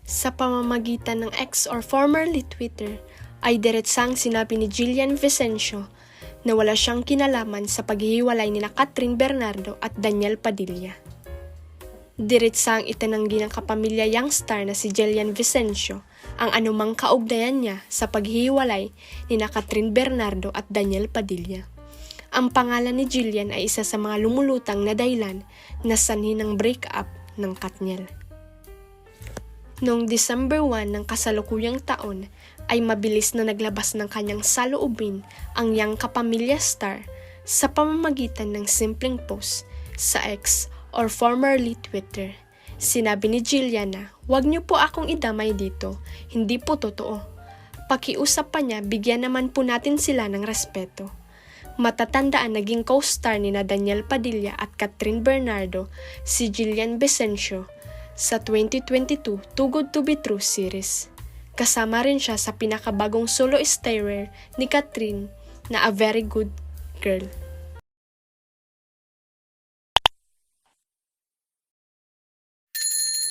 Sa pamamagitan ng X or formerly Twitter, ay diretsang sinabi ni Jillian Vicencio na wala siyang kinalaman sa paghihiwalay nina Catherine Bernardo at Daniel Padilla. Diretsang itinanggi ng kapamilya young star na si Jillian Vicencio ang anumang kaugnayan niya sa paghihiwalay nina Catherine Bernardo at Daniel Padilla. Ang pangalan ni Jillian ay isa sa mga lumulutang na dahilan na sanhi ng breakup ng Katniel. Noong December 1 ng kasalukuyang taon ay mabilis na naglabas ng kanyang saloobin ang young kapamilya star sa pamamagitan ng simpleng post sa X or formerly Twitter. Sinabi ni Jillian na, "Huwag niyo po akong idamay dito, hindi po totoo. Pakiusap pa niya, bigyan naman po natin sila ng respeto." Matatandaan naging co-star ni Daniel Padilla at Catherine Bernardo si Jillian Vicencio sa 2022 Too Good to Be True series. Kasama rin siya sa pinakabagong solo starrer ni Catherine na A Very Good Girl.